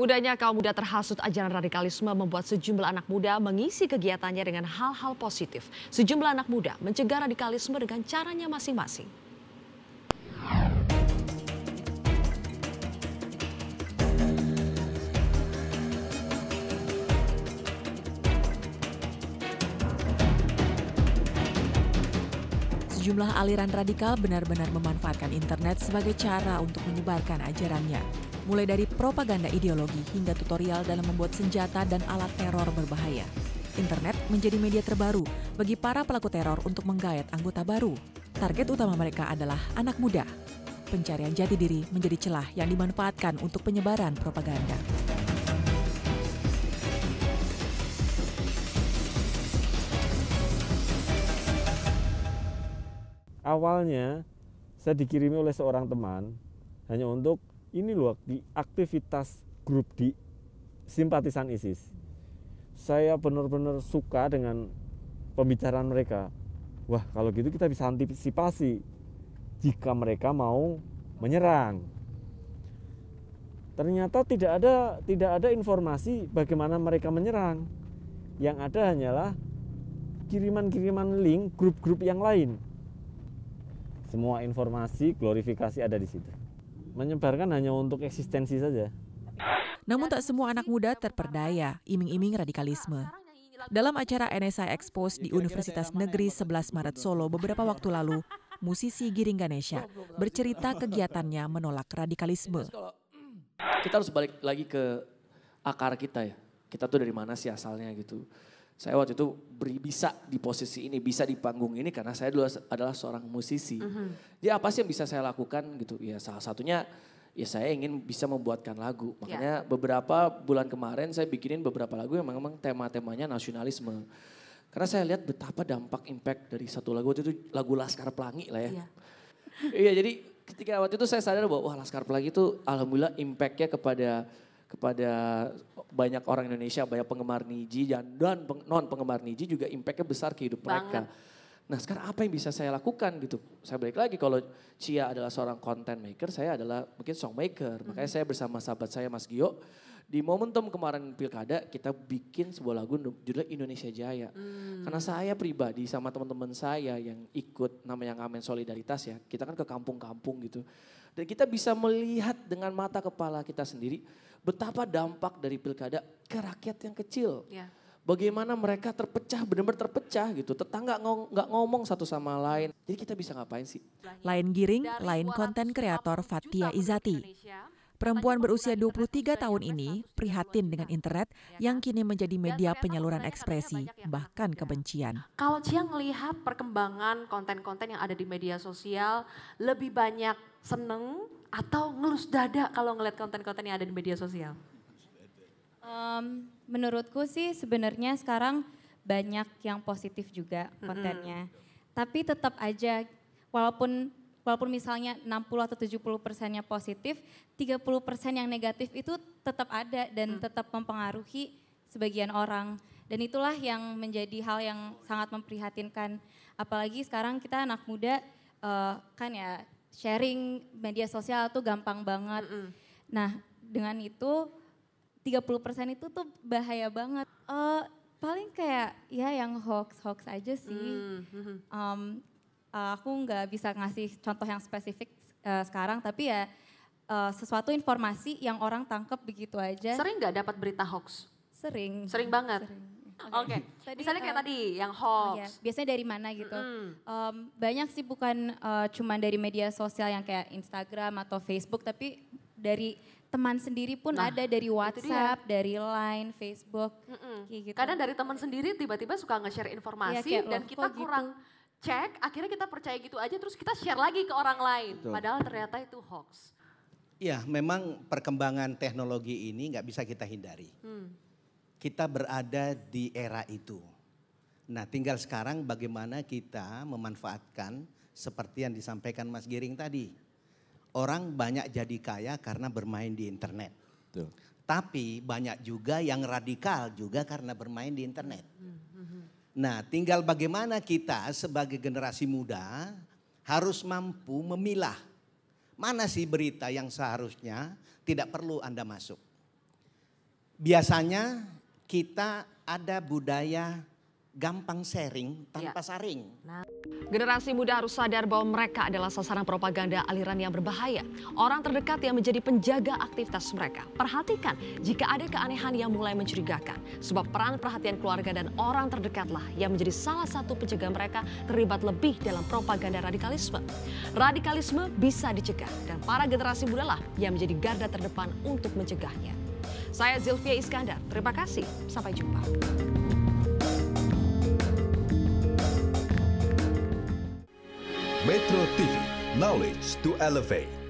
Mudahnya kaum muda terhasut ajaran radikalisme membuat sejumlah anak muda mengisi kegiatannya dengan hal-hal positif. Sejumlah anak muda mencegah radikalisme dengan caranya masing-masing. Sejumlah aliran radikal benar-benar memanfaatkan internet sebagai cara untuk menyebarkan ajarannya. Mulai dari propaganda ideologi hingga tutorial dalam membuat senjata dan alat teror berbahaya. Internet menjadi media terbaru bagi para pelaku teror untuk menggayat anggota baru. Target utama mereka adalah anak muda. Pencarian jati diri menjadi celah yang dimanfaatkan untuk penyebaran propaganda. Awalnya saya dikirimi oleh seorang teman hanya untuk ini loh di aktivitas grup di simpatisan ISIS. Saya benar-benar suka dengan pembicaraan mereka. Wah, kalau gitu kita bisa antisipasi jika mereka mau menyerang. Ternyata tidak ada informasi bagaimana mereka menyerang. Yang ada hanyalah kiriman-kiriman link grup-grup yang lain. Semua informasi, glorifikasi ada di situ. Menyebarkan hanya untuk eksistensi saja. Namun tak semua anak muda terperdaya iming-iming radikalisme. Dalam acara NSI Expose di Universitas Negeri 11 Maret Solo beberapa waktu lalu, musisi Giring Ganesha bercerita kegiatannya menolak radikalisme. Kita harus balik lagi ke akar kita ya. Kita tuh dari mana sih asalnya gitu. Saya waktu itu bisa di posisi ini, bisa di panggung ini karena saya dulu adalah seorang musisi. Jadi apa sih yang bisa saya lakukan gitu? Ya salah satunya ya saya ingin bisa membuatkan lagu. Makanya beberapa bulan kemarin saya bikinin beberapa lagu yang memang tema-temanya nasionalisme. Karena saya lihat betapa dampak impact dari satu lagu itu lagu Laskar Pelangi lah ya. Iya jadi ketika waktu itu saya sadar bahwa wah Laskar Pelangi itu alhamdulillah impactnya kepada banyak orang Indonesia, banyak penggemar Niji dan non penggemar Niji juga impactnya besar ke hidup mereka. Nah sekarang apa yang bisa saya lakukan gitu. Saya balik lagi kalau Cia adalah seorang content maker, saya adalah mungkin song maker. Makanya saya bersama sahabat saya Mas Gio, di momentum kemarin Pilkada kita bikin sebuah lagu judulnya Indonesia Jaya. Karena saya pribadi sama teman-teman saya yang ikut namanya Ngamen Solidaritas ya, kita kan ke kampung-kampung gitu. Dan kita bisa melihat dengan mata kepala kita sendiri betapa dampak dari Pilkada ke rakyat yang kecil. Bagaimana mereka terpecah, benar-benar terpecah gitu. Tetangga nggak ngomong satu sama lain. Jadi kita bisa ngapain sih? Lain Giring, lain konten kreator Fathia Izati. Perempuan berusia 23 tahun ini prihatin dengan internet yang kini menjadi media penyaluran ekspresi, bahkan kebencian. Kalau Cia ngelihat perkembangan konten-konten yang ada di media sosial, lebih banyak seneng atau ngelus dada kalau ngeliat konten-konten yang ada di media sosial? Menurutku sih sebenarnya sekarang banyak yang positif juga kontennya. Tapi tetap aja walaupun misalnya 60 atau 70%-nya positif, 30% yang negatif itu tetap ada dan tetap mempengaruhi sebagian orang. Dan itulah yang menjadi hal yang sangat memprihatinkan. Apalagi sekarang kita anak muda kan ya sharing media sosial tuh gampang banget. Nah dengan itu 30% itu tuh bahaya banget. Paling kayak ya yang hoax aja sih. Aku nggak bisa ngasih contoh yang spesifik sekarang, tapi ya sesuatu informasi yang orang tangkap begitu aja. Sering nggak dapat berita hoax? Sering. Sering banget? Oke. Misalnya kayak tadi yang hoax. Ya, biasanya dari mana gitu. Banyak sih bukan cuma dari media sosial yang kayak Instagram atau Facebook, tapi dari teman sendiri pun ada, dari WhatsApp, dari Line, Facebook. Gitu. Kadang dari teman sendiri tiba-tiba suka nge-share informasi ya, dan kita kurang cek, akhirnya kita percaya gitu aja terus kita share lagi ke orang lain. Padahal ternyata itu hoax. Ya memang perkembangan teknologi ini nggak bisa kita hindari. Kita berada di era itu. Nah tinggal sekarang bagaimana kita memanfaatkan seperti yang disampaikan Mas Giring tadi. Orang banyak jadi kaya karena bermain di internet. Tapi banyak juga yang radikal juga karena bermain di internet. Nah tinggal bagaimana kita sebagai generasi muda harus mampu memilah. Mana sih berita yang seharusnya tidak perlu Anda masuk. biasanya kita ada budaya gampang sharing tanpa saring. Generasi muda harus sadar bahwa mereka adalah sasaran propaganda aliran yang berbahaya. Orang terdekat yang menjadi penjaga aktivitas mereka. Perhatikan jika ada keanehan yang mulai mencurigakan. Sebab peran perhatian keluarga dan orang terdekatlah yang menjadi salah satu penjaga mereka terlibat lebih dalam propaganda radikalisme. Radikalisme bisa dicegah dan para generasi muda lah yang menjadi garda terdepan untuk mencegahnya. Saya Zilvia Iskandar, terima kasih. Sampai jumpa. Metro TV, knowledge to elevate.